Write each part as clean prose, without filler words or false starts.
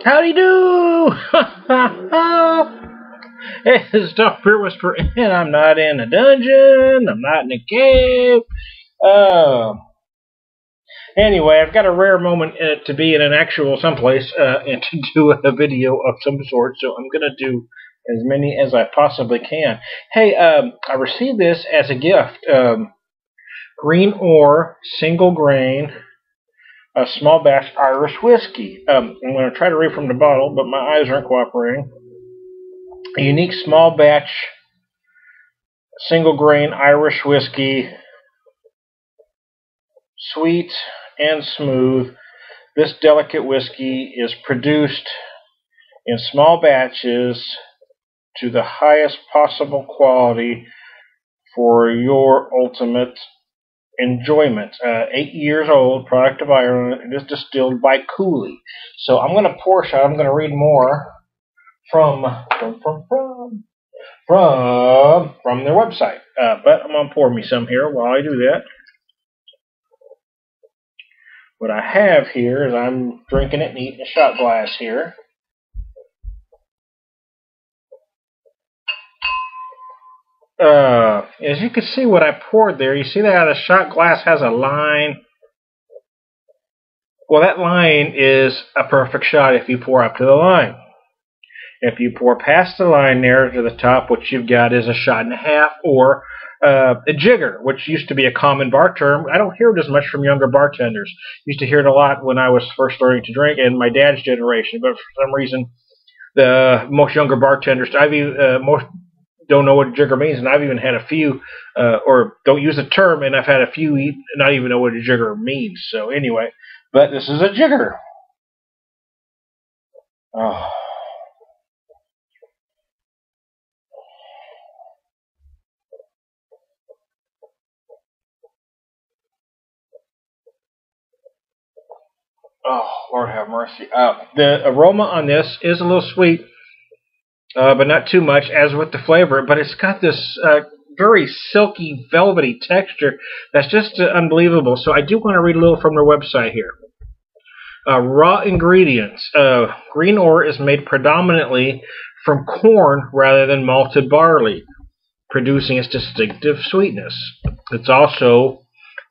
Howdy do! Hey, this is Dr. Beer Whisperer, and I'm not in a dungeon, I'm not in a cave. Uh, anyway, I've got a rare moment to be in an actual someplace and to do a video of some sort, so I'm going to do as many as I possibly can. Hey, I received this as a gift. Greenore, single grain, a small batch Irish whiskey. I'm going to try to read from the bottle, but my eyes aren't cooperating. A unique small batch single grain Irish whiskey, sweet and smooth. This delicate whiskey is produced in small batches to the highest possible quality for your ultimate enjoyment. 8 years old, product of Ireland. It is distilled by Cooley. So I'm going to pour a shot. I'm going to read more from their website. But I'm going to pour me some here while I do that. What I have here is I'm drinking it neat in a shot glass here. As you can see what I poured there, you see that the shot glass has a line. Well, that line is a perfect shot if you pour up to the line. If you pour past the line there to the top, what you've got is a shot and a half, or a jigger, which used to be a common bar term. I don't hear it as much from younger bartenders. Used to hear it a lot when I was first learning to drink, and my dad's generation. But for some reason, the most younger bartenders, most don't know what a jigger means, and I've even had a few, or don't use the term, and I've had a few not even know what a jigger means. So anyway, but this is a jigger. Oh. Oh, Lord have mercy. The aroma on this is a little sweet, but not too much, as with the flavor. But it's got this very silky, velvety texture that's just unbelievable. So I do want to read a little from their website here. Raw ingredients. Greenore is made predominantly from corn rather than malted barley, producing its distinctive sweetness. It's also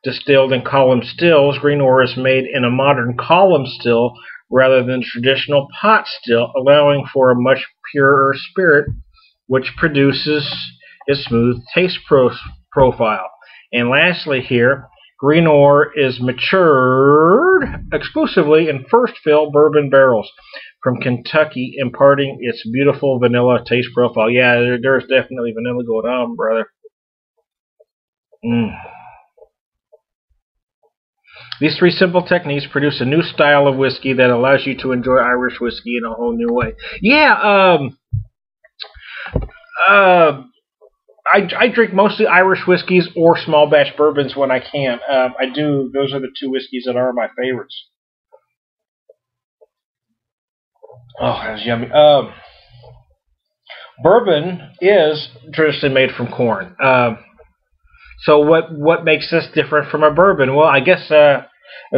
distilled in column stills. Greenore is made in a modern column still rather than traditional pot still, allowing for a much purer spirit, which produces a smooth taste profile. And lastly here, Greenore is matured exclusively in first fill bourbon barrels from Kentucky, imparting its beautiful vanilla taste profile. Yeah, there's definitely vanilla going on, brother. These three simple techniques produce a new style of whiskey that allows you to enjoy Irish whiskey in a whole new way. Yeah, I drink mostly Irish whiskeys or small batch bourbons when I can. Those are the two whiskeys that are my favorites. Oh, that's yummy. Bourbon is traditionally made from corn. So what makes this different from a bourbon? Well, I guess the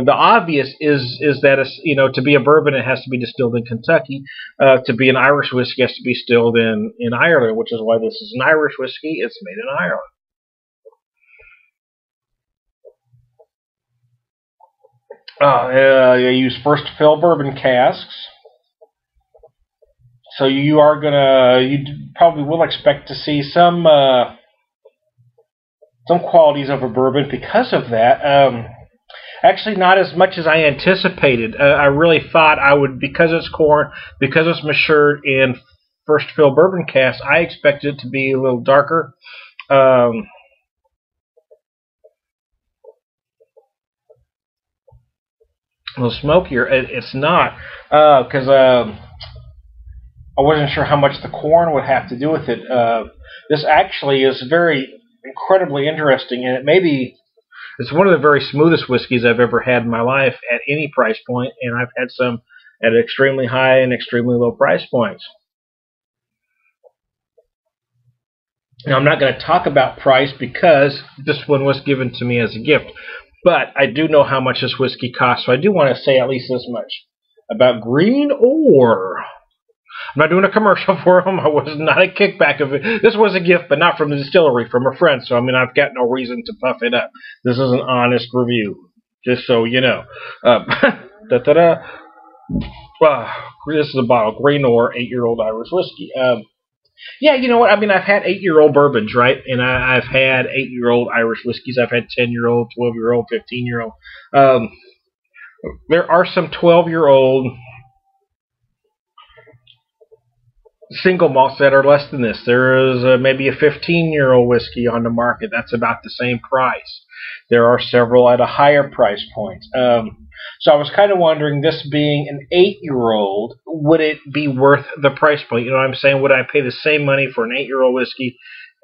obvious is that it's, to be a bourbon it has to be distilled in Kentucky. To be an Irish whiskey it has to be distilled in Ireland, which is why this is an Irish whiskey. It's made in Ireland. You use first fill bourbon casks. So you probably will expect to see some qualities of a bourbon because of that. Actually, not as much as I anticipated. I really thought I would, because it's corn, because it's matured in first fill bourbon casks, I expected it to be a little darker. A little smokier. It's not, because I wasn't sure how much the corn would have to do with it. This actually is incredibly interesting, and it's one of the very smoothest whiskeys I've ever had in my life at any price point, and I've had some at extremely high and extremely low price points. Now, I'm not going to talk about price because this one was given to me as a gift, but I do know how much this whiskey costs, so I do want to say at least this much. about Greenore. I'm not doing a commercial for them. I was not a kickback of it. This was a gift, but not from the distillery, from a friend. So, I mean, I've got no reason to puff it up. This is an honest review, just so you know. Da-da-da. This is a bottle. Greenore, 8-year-old Irish whiskey. Yeah, you know what? I mean, I've had 8-year-old bourbons, right? And I've had 8-year-old Irish whiskeys. I've had 10-year-old, 12-year-old, 15-year-old. There are some 12-year-old single malts that are less than this. There is maybe a 15-year-old whiskey on the market that's about the same price. There are several at a higher price point. So I was kind of wondering, this being an 8-year-old, would it be worth the price point? You know what I'm saying? Would I pay the same money for an 8-year-old whiskey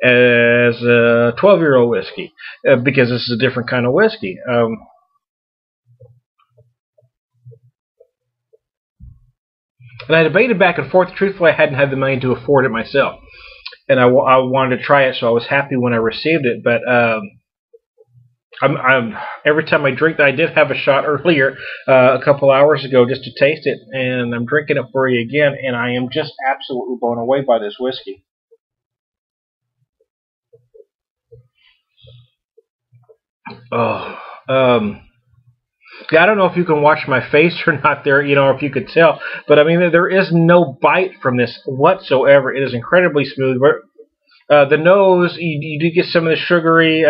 as a 12-year-old whiskey? Because this is a different kind of whiskey. And I debated back and forth. Truthfully, I hadn't had the money to afford it myself. And I wanted to try it, so I was happy when I received it. But every time I drink, I did have a shot earlier, a couple hours ago, just to taste it. And I'm drinking it for you again, and I am just absolutely blown away by this whiskey. Yeah, I don't know if you can watch my face or not there, you know, if you could tell. But, I mean, there is no bite from this whatsoever. It is incredibly smooth. The nose, you do get some of the sugary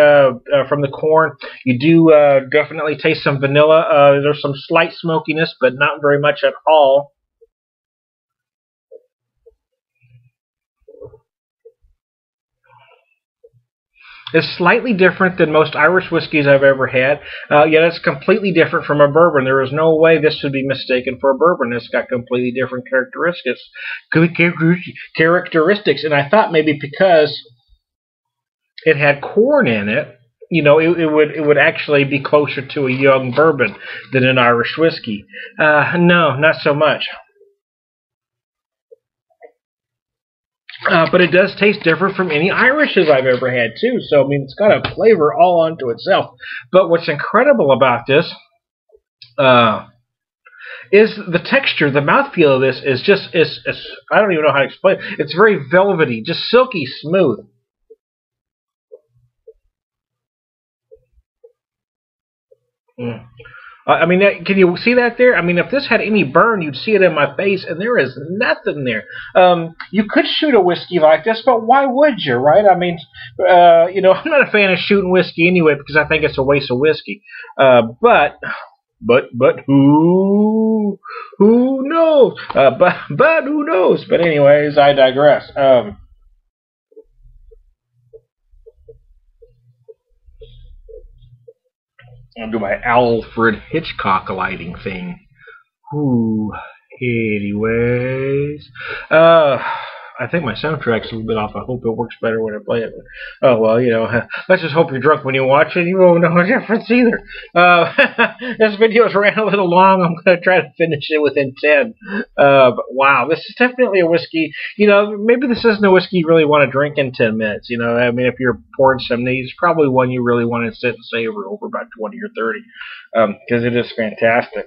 from the corn. You do definitely taste some vanilla. There's some slight smokiness, but not very much at all. It's slightly different than most Irish whiskeys I've ever had. Yet it's completely different from a bourbon. There is no way this should be mistaken for a bourbon. It's got completely different characteristics. And I thought maybe because it had corn in it, you know, it would actually be closer to a young bourbon than an Irish whiskey. No, not so much. But it does taste different from any Irishes I've ever had, too. So, I mean, it's got a flavor all unto itself. But what's incredible about this is the texture, the mouthfeel of this is just, I don't even know how to explain it. It's very velvety, just silky smooth. I mean, can you see that there? I mean, if this had any burn, you'd see it in my face, and there is nothing there. You could shoot a whiskey like this, but why would you, right? I mean, you know, I'm not a fan of shooting whiskey anyway because I think it's a waste of whiskey. But who knows? But who knows? But anyways, I digress. I'll do my Alfred Hitchcock lighting thing. Ooh, anyways. I think my soundtrack's a little bit off. I hope it works better when I play it. Oh, well, you know, let's just hope you're drunk when you watch it. You won't know the difference either. This video's ran a little long. I'm going to try to finish it within 10. But wow, this is definitely a whiskey. You know, maybe this isn't a whiskey you really want to drink in 10 minutes. You know, I mean, if you're pouring some of these, probably one you really want to sit and savor over about 20 or 30. Because it is fantastic.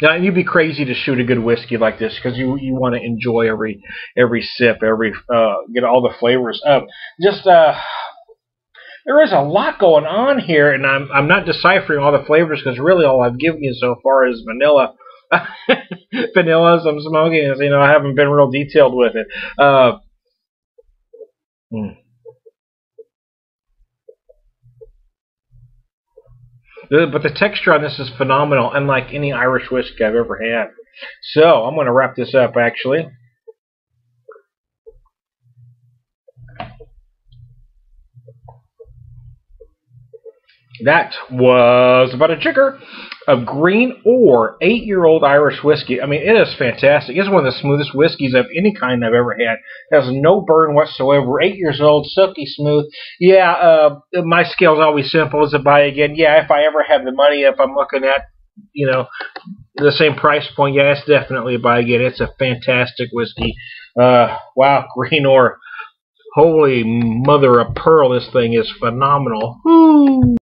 Now, you'd be crazy to shoot a good whiskey like this because you want to enjoy every sip, get all the flavors. There is a lot going on here, and I'm not deciphering all the flavors because really all I've given you so far is vanilla. Vanilla, some smokiness. You know, I haven't been real detailed with it. But the texture on this is phenomenal, unlike any Irish whiskey I've ever had. So, I'm going to wrap this up, actually. That was about a jigger of Greenore 8-year-old Irish whiskey. I mean, it is fantastic. It's one of the smoothest whiskeys of any kind I've ever had. It has no burn whatsoever. 8 years old, silky smooth. Yeah, my scale's always simple as a buy again. Yeah, if I ever have the money, if I'm looking at, you know, the same price point, yeah, it's definitely a buy again. It's a fantastic whiskey. Wow, Greenore. Holy mother of pearl, this thing is phenomenal. Woo!